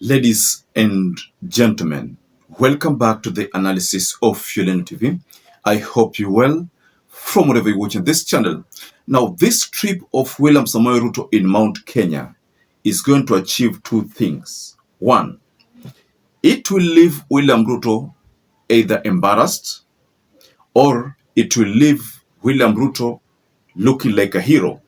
Ladies and gentlemen, welcome back to the analysis of Fuelen TV. I hope you're well from wherever you're watching this channel. Now, this trip of William Samoei Ruto in Mount Kenya is going to achieve two things. One, it will leave William Ruto either embarrassed or it will leave William Ruto looking like a hero.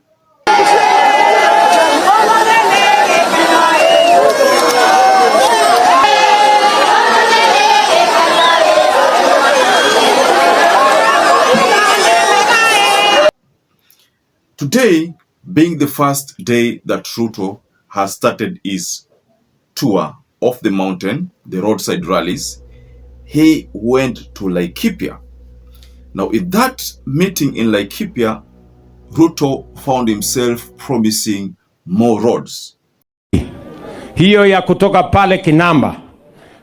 Today, being the first day that Ruto has started his tour of the mountain, the roadside rallies, he went to Laikipia. Now, in that meeting in Laikipia, Ruto found himself promising more roads. Hiyo ya kutoka pale Kinamba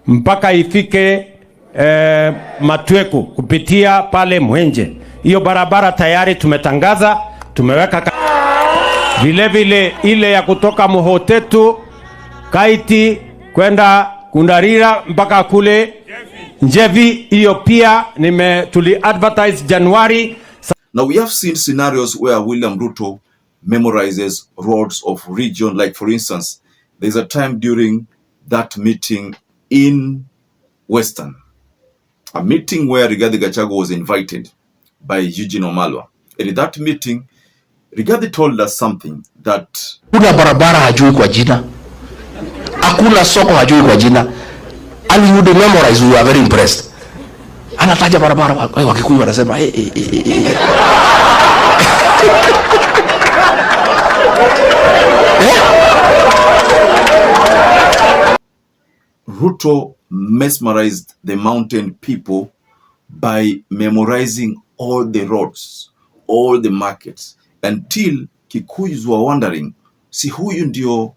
mpaka ifike Matweku kupitia pale Mwenje. Hiyo barabara tayari tumetangaza, tumeweka vile ile ya kutoka Muhotetu Kaiti kwenda Kundarira mpaka kule Njevi, hiyo pia tuli advertise January. Now we have seen scenarios where William Ruto memorizes roads of region. Like for instance, there's a time during that meeting in Western, a meeting where Rigathi Gachagua was invited by Eugene Wamalwa. And in that meeting, Rigathi told us something that kuna barabara hajui kwa jina, hakuna soko hajui kwa jina, and you memorize. We are very impressed. Anataja barabara, Wakikuyu wanasema Ruto mesmerized the mountain people by memorizing all the roads, all the markets, until Kikuyus were wondering, si huyu ndio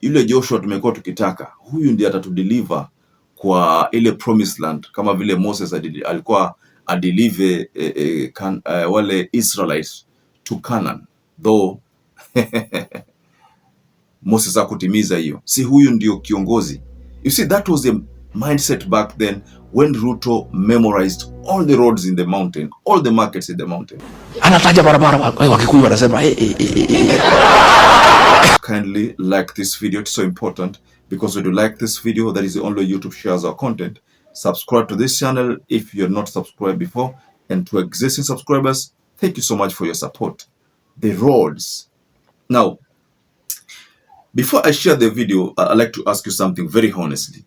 yule Joshua tumekuwa tukitaka, huyu ndiye atatudeliver kwa ile promised land, kama vile Moses alikuwa adeliver wale Israelites to Canaan, though Moses hakutimiza hiyo. Si huyu ndio kiongozi. You see, that was the mindset back then when Ruto memorized all the roads in the mountain, all the markets in the mountain. Anataja barabara, Wakikuyu wanasema Kindly like this video. It's so important, because when you like this video, that is the only YouTube shares our content. Subscribe to this channel if you're not subscribed before, and to existing subscribers, thank you so much for your support. The roads. Now, before I share the video, I'd like to ask you something very honestly.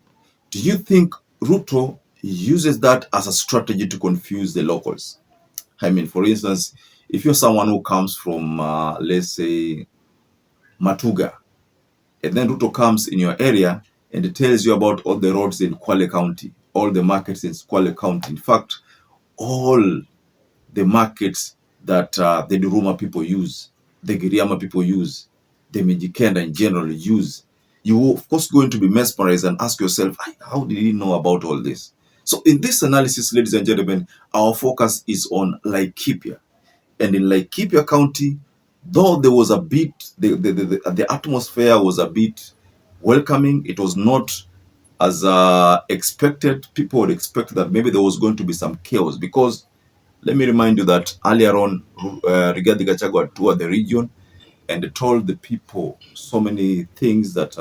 Do you think Ruto uses that as a strategy to confuse the locals? I mean, for instance, if you're someone who comes from, let's say, Matuga, and then Ruto comes in your area and it tells you about all the roads in Kwale County, all the markets in Kwale County. In fact, all the markets that the Duruma people use, the Giriama people use, the Mijikenda in general use, you of course going to be mesmerized and ask yourself, how did he know about all this? So in this analysis, ladies and gentlemen, our focus is on Laikipia. And in Laikipia County, though there was a bit, the atmosphere was a bit welcoming, it was not as expected. People would expect that maybe there was going to be some chaos, because let me remind you that earlier on, Rigathi Gachagua toured the region and told the people so many things that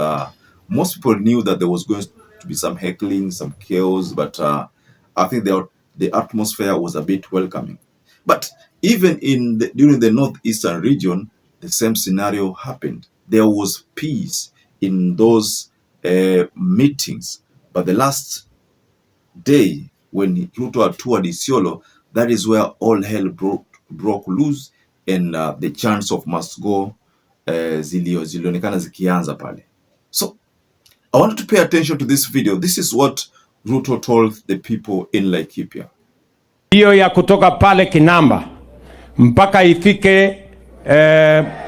most people knew that there was going to be some heckling, some chaos, but I think the atmosphere was a bit welcoming. But even during the northeastern region, the same scenario happened. There was peace in those meetings. But the last day, when Ruto had toured Isiolo, that is where all hell broke loose, and the chants of must go zilionekana zikianza pale. So I wanted to pay attention to this video. This is what Ruto told the people in Laikipia. Hiyo ya kutoka pale Kinamba mpaka ifike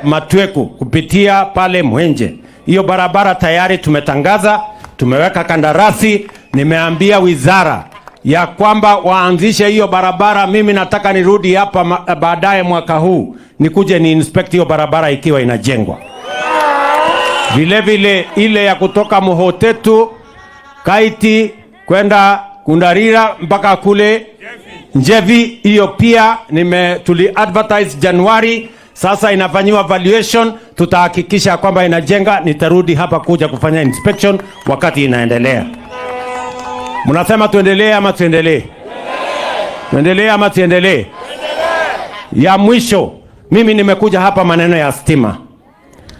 Matweku kupitia pale Mwenje. Hiyo barabara tayari tumetangaza, tumeweka kandarasi, nimeambia wizara ya kwamba waanzishe hiyo barabara. Mimi nataka nirudi hapa baadaye mwaka huu nikuje ni inspect hiyo barabara ikiwa inajengwa. Vile vile ile ya kutoka Muhotetu Kaiti kwenda Kundarira mpaka kule Njevi, hiyo pia tuli advertise Januari. Sasa inafanyiwa valuation, tutahakikisha kwamba inajenga. Nitarudi hapa kuja kufanya inspection wakati inaendelea. Mnasema tuendelee ama tuendelee? Tuendelee ama tuendelee? Ya mwisho, mimi nimekuja hapa maneno ya stima,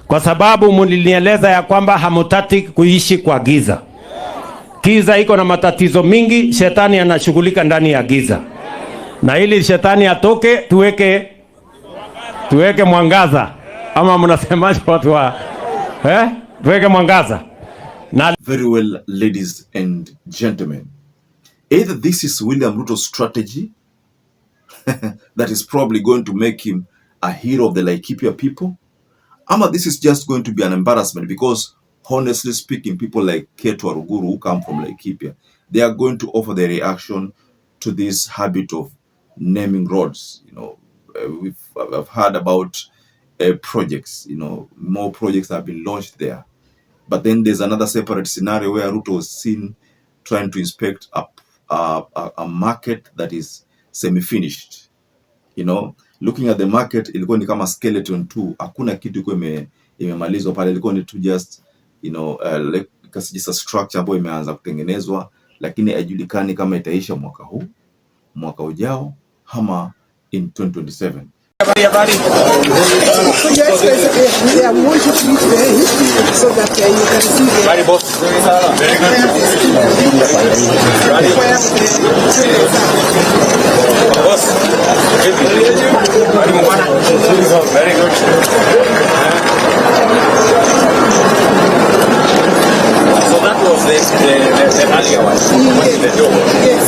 kwa sababu mlinieleza ya kwamba hamutaki kuishi kwa giza. Giza iko na matatizo mingi, shetani anashughulika ndani ya giza. Na ili shetani atoke, tuweke mwangaza. Ama mnasemaje watu wa tuweke mwangaza. Very well, ladies and gentlemen. Either this is William Ruto's strategy that is probably going to make him a hero of the Laikipia people, ama this is just going to be an embarrassment, because honestly speaking, people like Ketu Aruguru who come from Laikipia, they are going to offer their reaction to this habit of naming roads. You know, I've heard about projects, you know, more projects have been launched there. But then there's another separate scenario where Ruto was seen trying to inspect a market that is semi-finished. You know, looking at the market, ilikuwa ni kama skeleton tu. Hakuna kitu kwa imemalizwa pale, ilikuwa ni tu just, you know, like just a structure ambayo imeanza kutengenezwa, lakini haijulikani kama itaisha mwaka huu, mwaka ujao, ama in 2027. So just basically, I want you to reach there so that you can see the very good. So that was the earlier one. Yes.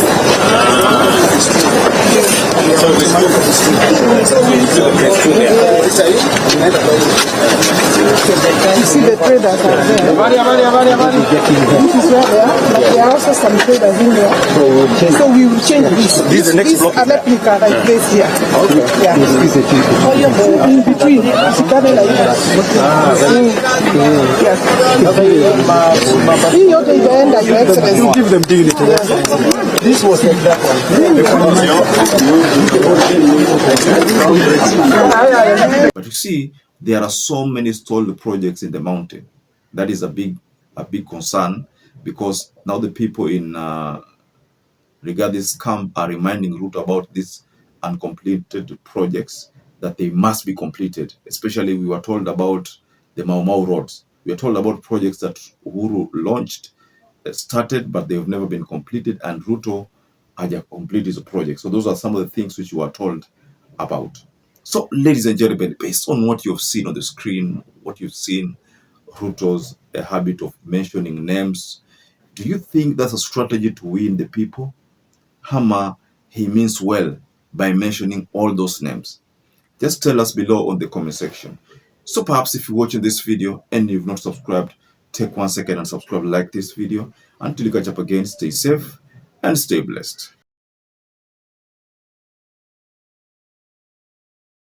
So it's two. You see the traders are there. This is where they are, but there are also some traders in there. So we will change this. This is the next block. This replica like this here. Okay. Yeah. Oh, yeah, in between. It's kind like that. Yes. Hii yote itaenda, Your Excellency. You give them dignity. This was like that one. But you see, there are so many stalled projects in the mountain. That is a big concern, because now the people in regard this camp are reminding Ruto about these uncompleted projects, that they must be completed. Especially, we were told about the Mau Mau roads. We are told about projects that Uhuru launched, started, but they have never been completed, and Ruto had completed his project. So those are some of the things which you were told about. So, ladies and gentlemen, based on what you've seen on the screen, what you've seen, Ruto's habit of mentioning names, do you think that's a strategy to win the people? Hama, he means well by mentioning all those names. Just tell us below on the comment section. So perhaps if you're watching this video and you've not subscribed, take 1 second and subscribe, like this video. Until you catch up again, stay safe and stay blessed.